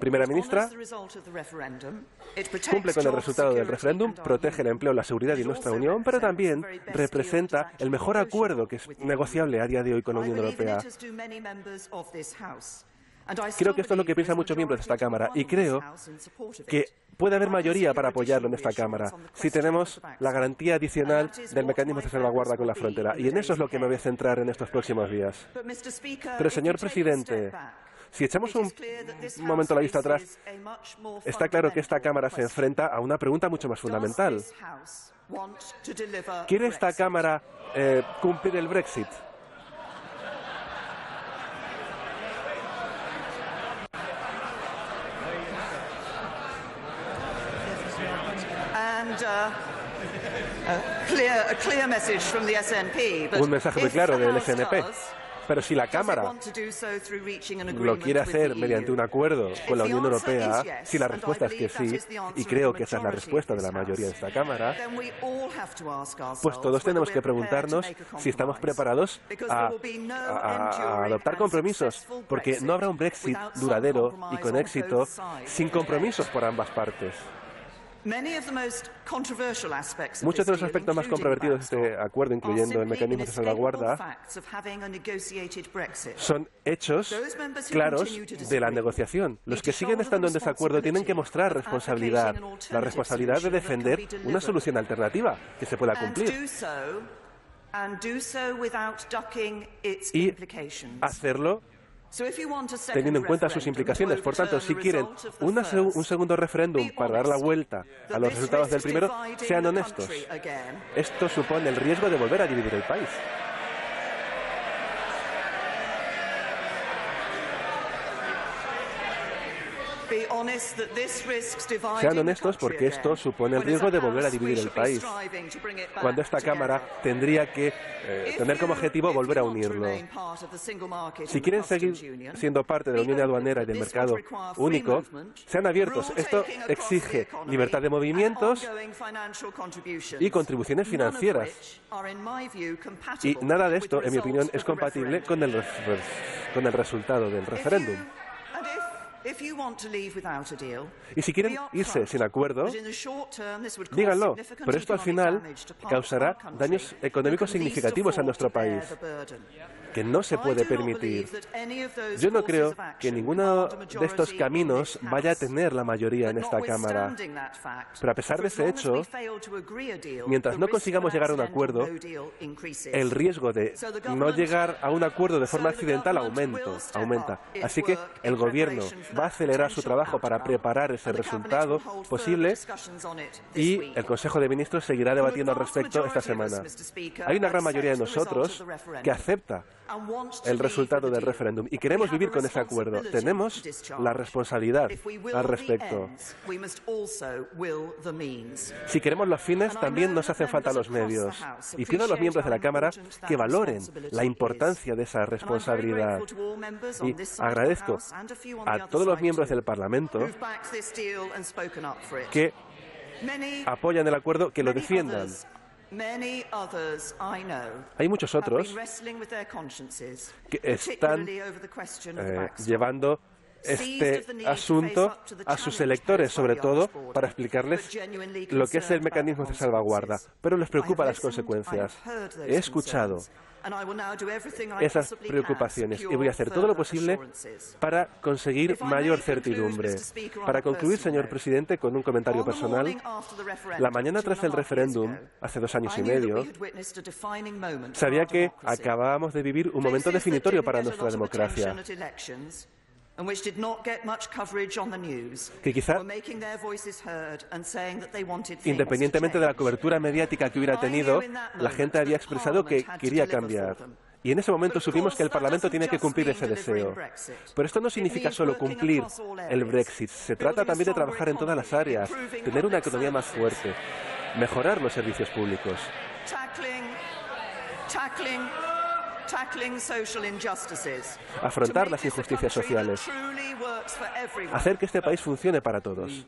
Primera ministra, cumple con el resultado del referéndum, protege el empleo, la seguridad y nuestra Unión, pero también representa el mejor acuerdo que es negociable a día de hoy con la Unión Europea. Creo que esto es lo que piensan muchos miembros de esta Cámara y creo que puede haber mayoría para apoyarlo en esta Cámara si tenemos la garantía adicional del mecanismo de salvaguarda con la frontera. Y en eso es lo que me voy a centrar en estos próximos días. Pero, señor presidente, si echamos un momento la vista atrás, está claro que esta Cámara se enfrenta a una pregunta mucho más fundamental. ¿Quiere esta Cámara cumplir el Brexit? Un mensaje muy claro del SNP. Pero si la Cámara lo quiere hacer mediante un acuerdo con la Unión Europea, si la respuesta es que sí, y creo que esa es la respuesta de la mayoría de esta Cámara, pues todos tenemos que preguntarnos si estamos preparados a adoptar compromisos, porque no habrá un Brexit duradero y con éxito sin compromisos por ambas partes. Muchos de los aspectos más controvertidos de este acuerdo, incluyendo el mecanismo de salvaguarda, son hechos claros de la negociación. Los que siguen estando en desacuerdo tienen que mostrar responsabilidad, la responsabilidad de defender una solución alternativa que se pueda cumplir. Y hacerlo teniendo en cuenta sus implicaciones. Por tanto, si quieren un segundo referéndum para dar la vuelta a los resultados del primero, sean honestos. Esto supone el riesgo de volver a dividir el país. Sean honestos porque esto supone el riesgo de volver a dividir el país, cuando esta Cámara tendría que tener como objetivo volver a unirlo. Si quieren seguir siendo parte de la Unión Aduanera y del mercado único, sean abiertos. Esto exige libertad de movimientos y contribuciones financieras. Y nada de esto, en mi opinión, es compatible con el resultado del referéndum. Y si quieren irse sin acuerdo, díganlo, pero esto al final causará daños económicos significativos a nuestro país, que no se puede permitir. Yo no creo que ninguno de estos caminos vaya a tener la mayoría en esta Cámara. Pero a pesar de ese hecho, mientras no consigamos llegar a un acuerdo, el riesgo de no llegar a un acuerdo de forma accidental aumenta. Así que el Gobierno va a acelerar su trabajo para preparar ese resultado posible y el Consejo de Ministros seguirá debatiendo al respecto esta semana. Hay una gran mayoría de nosotros que acepta el resultado del referéndum y queremos vivir con ese acuerdo. Tenemos la responsabilidad al respecto. Si queremos los fines, también nos hacen falta los medios. Y pido a los miembros de la Cámara que valoren la importancia de esa responsabilidad. Y agradezco a todos los miembros del Parlamento que apoyan el acuerdo, que lo defiendan. Hay muchos otros que están llevando este asunto a sus electores, sobre todo para explicarles lo que es el mecanismo de salvaguarda, pero les preocupan las consecuencias. He escuchado esas preocupaciones y voy a hacer todo lo posible para conseguir mayor certidumbre. Para concluir, señor presidente, con un comentario personal, la mañana tras el referéndum, hace 2 años y medio, sabía que acabábamos de vivir un momento definitorio para nuestra democracia, que quizá, independientemente de la cobertura mediática que hubiera tenido, la gente había expresado que quería cambiar. Y en ese momento supimos que el Parlamento tiene que cumplir ese deseo. Pero esto no significa solo cumplir el Brexit. Se trata también de trabajar en todas las áreas, tener una economía más fuerte, mejorar los servicios públicos. Afrontar las injusticias sociales. Hacer que este país funcione para todos.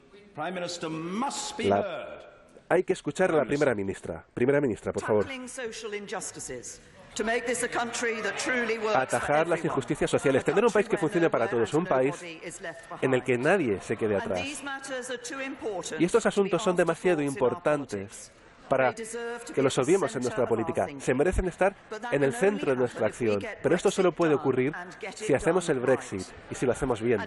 Hay que escuchar a la primera ministra. Primera ministra, por favor. atajar las injusticias sociales, tener un país que funcione para todos, un país en el que nadie se quede atrás. Y estos asuntos son demasiado importantes para que los obviemos en nuestra política. Se merecen estar en el centro de nuestra acción, pero esto solo puede ocurrir si hacemos el Brexit y si lo hacemos bien.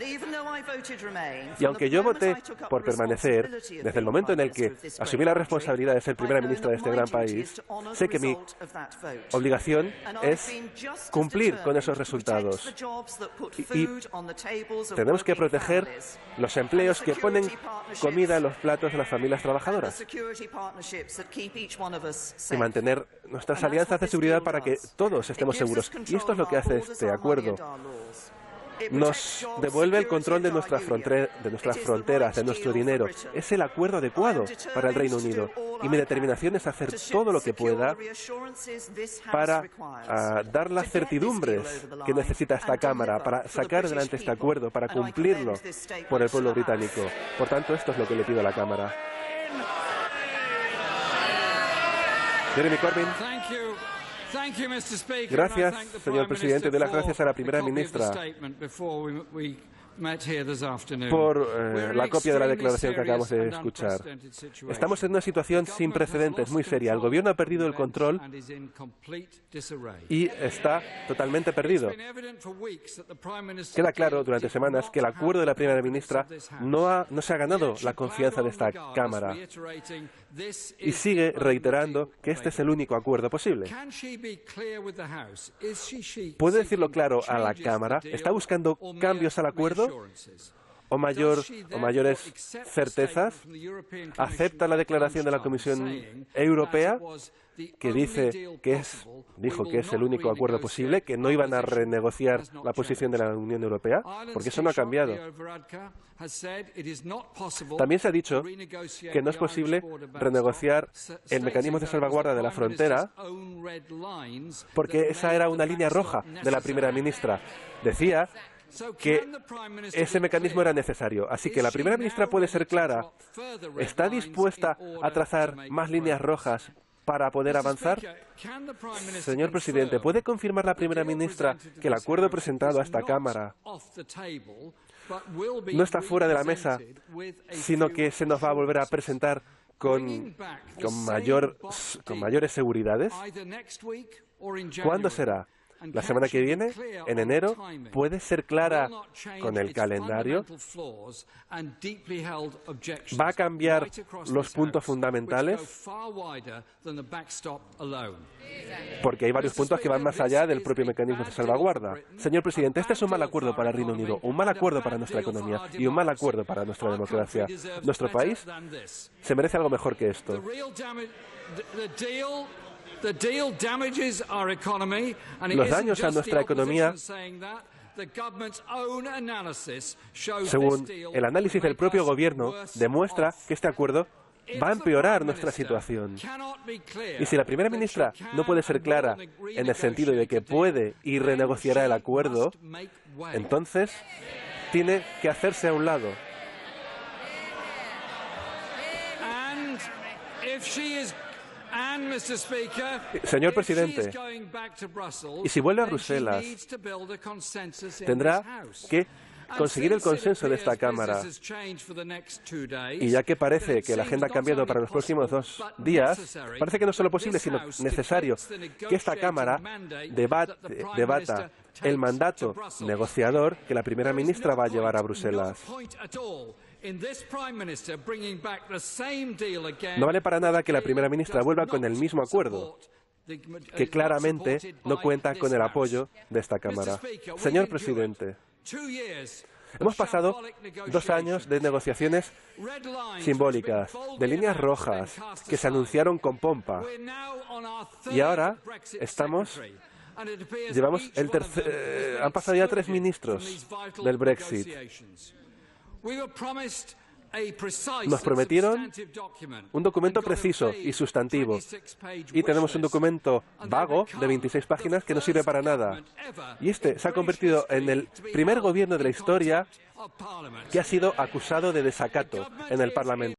Y aunque yo voté por permanecer, desde el momento en el que asumí la responsabilidad de ser primera ministra de este gran país, sé que mi obligación es cumplir con esos resultados. Y tenemos que proteger los empleos que ponen comida en los platos de las familias trabajadoras y mantener nuestras alianzas de seguridad para que todos estemos seguros. Y esto es lo que hace este acuerdo. Nos devuelve el control de nuestras fronteras, de nuestro dinero. Es el acuerdo adecuado para el Reino Unido. Y mi determinación es hacer todo lo que pueda para dar las certidumbres que necesita esta Cámara, para sacar adelante este acuerdo, para cumplirlo por el pueblo británico. Por tanto, esto es lo que le pido a la Cámara. Jeremy Corbyn. Gracias, señor presidente. Doy las gracias a la primera ministra por la copia de la declaración que acabamos de escuchar. Estamos en una situación sin precedentes, muy seria. El gobierno ha perdido el control y está totalmente perdido. Queda claro durante semanas que el acuerdo de la primera ministra no se ha ganado la confianza de esta Cámara y sigue reiterando que este es el único acuerdo posible. ¿Puede decirlo claro a la Cámara? ¿Está buscando cambios al acuerdo o mayores certezas? ¿Acepta la declaración de la Comisión Europea que dijo que es el único acuerdo posible, que no iban a renegociar la posición de la Unión Europea? Porque eso no ha cambiado. También se ha dicho que no es posible renegociar el mecanismo de salvaguarda de la frontera porque esa era una línea roja de la primera ministra. Decía que ese mecanismo era necesario. Así que la primera ministra puede ser clara. ¿Está dispuesta a trazar más líneas rojas para poder avanzar? Señor presidente, ¿puede confirmar la primera ministra que el acuerdo presentado a esta Cámara no está fuera de la mesa, sino que se nos va a volver a presentar con mayores seguridades? ¿Cuándo será? ¿La semana que viene? ¿En enero? ¿Puede ser clara con el calendario? ¿Va a cambiar los puntos fundamentales? Porque hay varios puntos que van más allá del propio mecanismo de salvaguarda. Señor presidente, este es un mal acuerdo para el Reino Unido, un mal acuerdo para nuestra economía y un mal acuerdo para nuestra democracia. Nuestro país se merece algo mejor que esto. Los daños a nuestra economía, según el análisis del propio gobierno, demuestra que este acuerdo va a empeorar nuestra situación. Y si la primera ministra no puede ser clara en el sentido de que puede y renegociará el acuerdo, entonces tiene que hacerse a un lado. Señor presidente, y si vuelve a Bruselas, tendrá que conseguir el consenso de esta Cámara. Y ya que parece que la agenda ha cambiado para los próximos 2 días, parece que no solo posible, sino necesario que esta Cámara debata el mandato negociador que la primera ministra va a llevar a Bruselas. No vale para nada que la primera ministra vuelva con el mismo acuerdo, que claramente no cuenta con el apoyo de esta Cámara. Señor presidente, hemos pasado 2 años de negociaciones simbólicas, de líneas rojas, que se anunciaron con pompa. Y ahora han pasado ya 3 ministros del Brexit. Nos prometieron un documento preciso y sustantivo, y tenemos un documento vago de 26 páginas que no sirve para nada. Y este se ha convertido en el primer gobierno de la historia que ha sido acusado de desacato en el Parlamento.